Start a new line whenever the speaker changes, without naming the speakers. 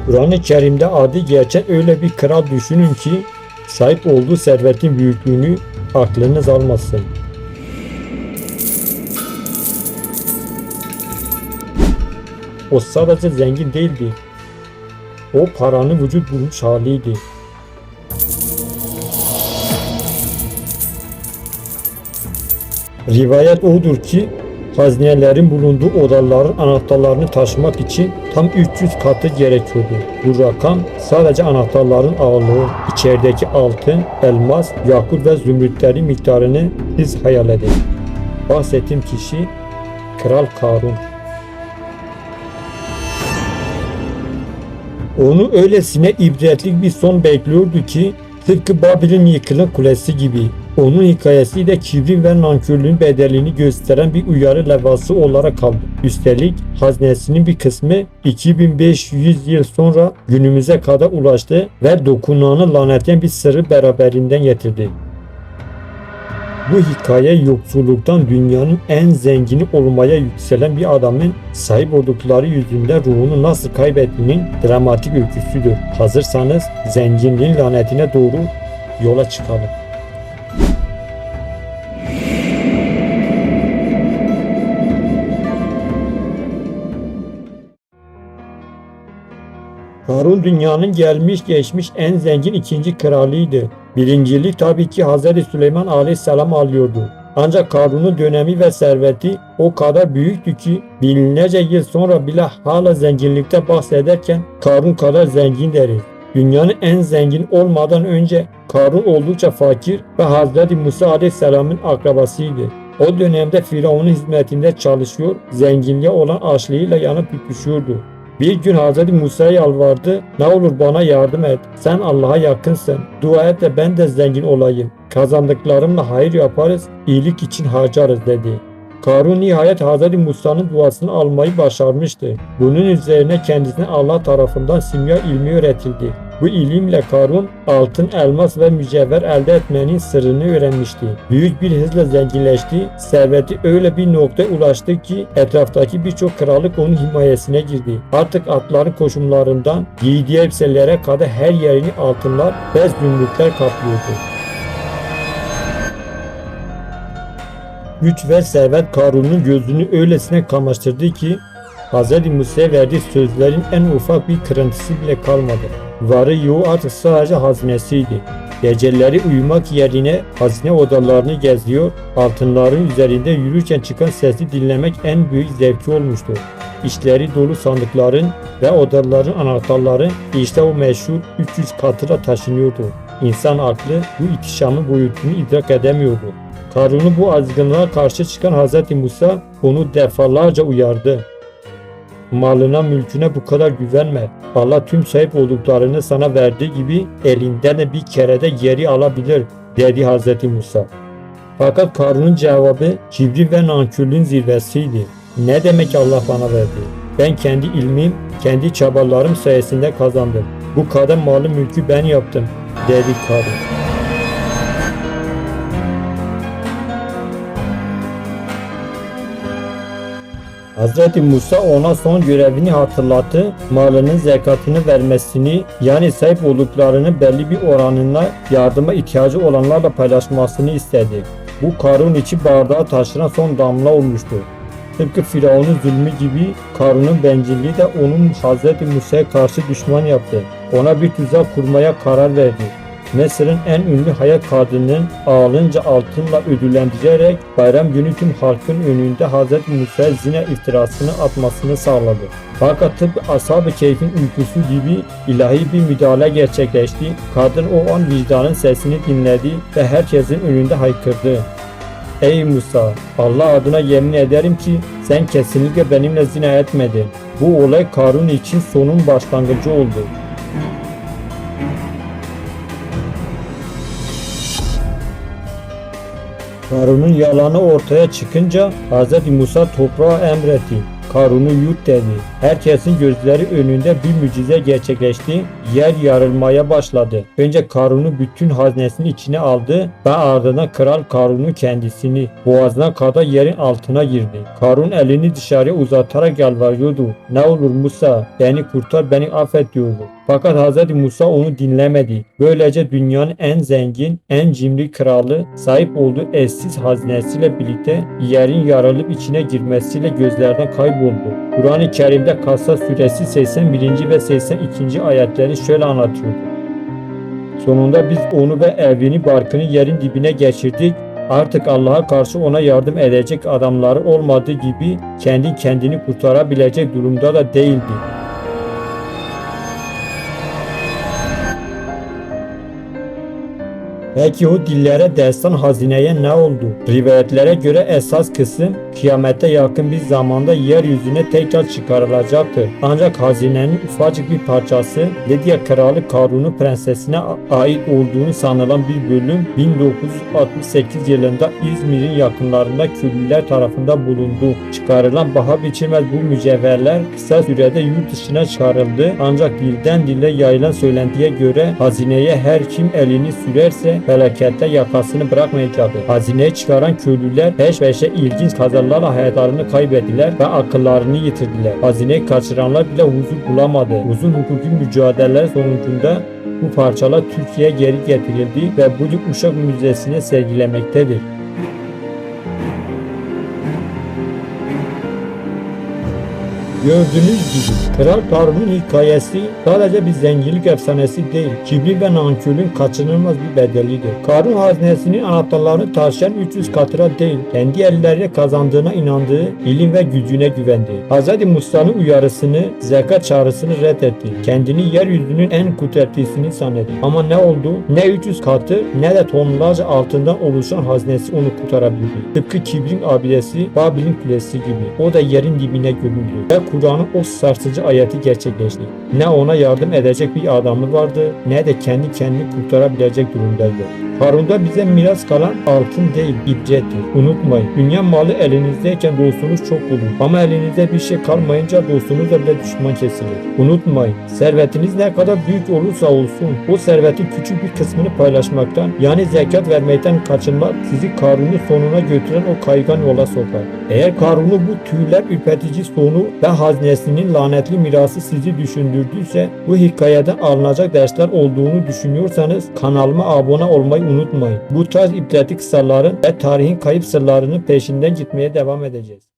Kur'an-ı Kerim'de adı geçen öyle bir kral düşünün ki sahip olduğu servetin büyüklüğünü aklınız almasın. O sadece zengin değildi. O paranın vücut bulmuş haliydi. Rivayet odur ki hazinelerin bulunduğu odaların anahtarlarını taşımak için tam 300 katı gerekiyordu. Bu rakam sadece anahtarların ağırlığı, içerideki altın, elmas, yakut ve zümrütlerin miktarını siz hayal edin. Bahsettiğim kişi Kral Karun. Onu öylesine ibretlik bir son bekliyordu ki tıpkı Babil'in yıkılan kulesi gibi. Onun hikayesi de kibrin ve nankörlüğün bedelini gösteren bir uyarı levhası olarak kaldı. Üstelik haznesinin bir kısmı 2500 yıl sonra günümüze kadar ulaştı ve dokunanı lanetleyen bir sırrı beraberinden getirdi. Bu hikaye yoksulluktan dünyanın en zengini olmaya yükselen bir adamın sahip oldukları yüzünden ruhunu nasıl kaybettiğinin dramatik öyküsüdür. Hazırsanız zenginliğin lanetine doğru yola çıkalım. Karun dünyanın gelmiş geçmiş en zengin ikinci kralıydı. Birincilik tabii ki Hz. Süleyman Aleyhisselam alıyordu. Ancak Karun'un dönemi ve serveti o kadar büyüktü ki binlerce yıl sonra bile hala zenginlikte bahsederken Karun kadar zengin deriz. Dünyanın en zengin olmadan önce Karun oldukça fakir ve Hz. Musa Aleyhisselam'ın akrabasıydı. O dönemde Firavun'un hizmetinde çalışıyor, zenginliğe olan açlığıyla yanıp tutuşuyordu. Bir gün Hz. Musa'ya yalvardı, ne olur bana yardım et, sen Allah'a yakınsın, dua et de ben de zengin olayım, kazandıklarımla hayır yaparız, iyilik için harcarız dedi. Karun nihayet Hz. Musa'nın duasını almayı başarmıştı. Bunun üzerine kendisine Allah tarafından simya ilmi öğretildi. Bu ilimle Karun altın, elmas ve mücevher elde etmenin sırrını öğrenmişti. Büyük bir hızla zenginleşti. Serveti öyle bir noktaya ulaştı ki etraftaki birçok krallık onun himayesine girdi. Artık atların koşumlarından giydiği elbiselere kadar her yerini altınlar ve zümrütler kaplıyordu. Güç ve servet Karun'un gözünü öylesine kamaştırdı ki Hz. Musa'ya verdiği sözlerin en ufak bir kırıntısı bile kalmadı. Varı yoğu artık sadece hazinesiydi. Geceleri uyumak yerine hazine odalarını geziyor, altınların üzerinde yürürken çıkan sesi dinlemek en büyük zevki olmuştu. İçleri dolu sandıkların ve odaların anahtarları işte o meşhur 300 katına taşınıyordu. İnsan aklı bu ihtişamın boyutunu idrak edemiyordu. Karun'un bu azgınlığa karşı çıkan Hz. Musa onu defalarca uyardı. Malına mülküne bu kadar güvenme. Allah tüm sahip olduklarını sana verdiği gibi elinden de bir kerede geri alabilir dedi Hz. Musa. Fakat Karun'un cevabı kibri ve nankörlüğün zirvesiydi. Ne demek Allah bana verdi? Ben kendi ilmim, kendi çabalarım sayesinde kazandım. Bu kadar malı mülkü ben yaptım dedi Karun. Hz. Musa ona son görevini hatırlattı, malının zekatını vermesini yani sahip olduklarını belli bir oranına yardıma ihtiyacı olanlarla paylaşmasını istedi. Bu Karun içi bardağı taşıran son damla olmuştu. Tıpkı Firavun'un zulmü gibi Karun'un bencilliği de onun Hz. Musa'ya karşı düşman yaptı. Ona bir tuzak kurmaya karar verdi. Mısır'ın en ünlü hayat kadının ağılınca altınla ödüllendirerek bayram günü tüm halkın önünde Hz. Musa'ya zina iftirasını atmasını sağladı. Fakat tıpkı Ashab-ı Kehf'in uykusu gibi ilahi bir müdahale gerçekleşti. Kadın o an vicdanın sesini dinledi ve herkesin önünde haykırdı. Ey Musa! Allah adına yemin ederim ki sen kesinlikle benimle zina etmedin. Bu olay Karun için sonun başlangıcı oldu. Karun'un yalanı ortaya çıkınca Hz. Musa toprağa emretti. Karun'u yut dedi. Herkesin gözleri önünde bir mucize gerçekleşti. Yer yarılmaya başladı. Önce Karun'u bütün haznesini içine aldı ve ardından Kral Karun'un kendisini boğazına kadar yerin altına girdi. Karun elini dışarıya uzatarak yalvarıyordu. Ne olur Musa, beni kurtar, beni affet diyordu. Fakat Hz. Musa onu dinlemedi. Böylece dünyanın en zengin, en cimri kralı sahip olduğu eşsiz hazinesiyle birlikte yerin yarılıp içine girmesiyle gözlerden kayboldu. Kur'an-ı Kerim'de Kasas suresi 81. ve 82. ayetleri şöyle anlatıyor. Sonunda biz onu ve evini barkını yerin dibine geçirdik. Artık Allah'a karşı ona yardım edecek adamları olmadığı gibi kendi kendini kurtarabilecek durumda da değildi. Peki o dillere destan hazineye ne oldu? Rivayetlere göre esas kısım kıyamete yakın bir zamanda yeryüzüne tekrar çıkarılacaktır. Ancak hazinenin ufacık bir parçası Lidya Kralı Karun'un prensesine ait olduğunu sanılan bir bölüm 1968 yılında İzmir'in yakınlarında köylüler tarafından bulundu. Çıkarılan paha biçilmez bu mücevherler kısa sürede yurt dışına çıkarıldı. Ancak dilden dile yayılan söylentiye göre hazineye her kim elini sürerse felakette yakasını bırakmayacaktır. Hazineyi çıkaran köylüler peş peşe ilginç kazalarla hayatlarını kaybettiler ve akıllarını yitirdiler. Hazineyi kaçıranlar bile huzur bulamadı. Uzun hukuki mücadeleler sonucunda bu parçalar Türkiye'ye geri getirildi ve bugün Uşak Müzesi'ne sergilemektedir. Gördüğünüz gibi Kral Karun'un hikayesi sadece bir zenginlik efsanesi değil, kibir ve nankörlüğün kaçınılmaz bir bedelidir. Karun hazinesinin anahtarlarını taşıyan 300 katıra değil, kendi elleriyle kazandığına inandığı ilim ve gücüne güvendi. Hz. Musa'nın uyarısını, zekat çağrısını reddetti. Kendini yeryüzünün en kudretlisini zannetti. Ama ne oldu? Ne 300 katır ne de tonlarca altından oluşan hazinesi onu kurtarabildi. Tıpkı kibrin abidesi Babil'in kulesi gibi. O da yerin dibine gömüldü. Ve Kur'an'ın o sarsıcı ayeti gerçekleşti. Ne ona yardım edecek bir adamı vardı ne de kendi kendini kurtarabilecek durumdaydı. Karun'da bize miras kalan altın değil, ibrettir. Unutmayın, dünya malı elinizdeyken dostunuz çok olur. Ama elinizde bir şey kalmayınca dostunuzla bile düşman kesilir. Unutmayın, servetiniz ne kadar büyük olursa olsun, o servetin küçük bir kısmını paylaşmaktan, yani zekat vermekten kaçınmak sizi Karun'un sonuna götüren o kaygan yola sokar. Eğer Karun'u bu tüyler ürpetici sonu ve haznesinin lanetli mirası sizi düşündürdüyse, bu hikayeden alınacak dersler olduğunu düşünüyorsanız kanalıma abone olmayı unutmayın. Bu tarz ibretlik kıssaların ve tarihin kayıp sırlarının peşinden gitmeye devam edeceğiz.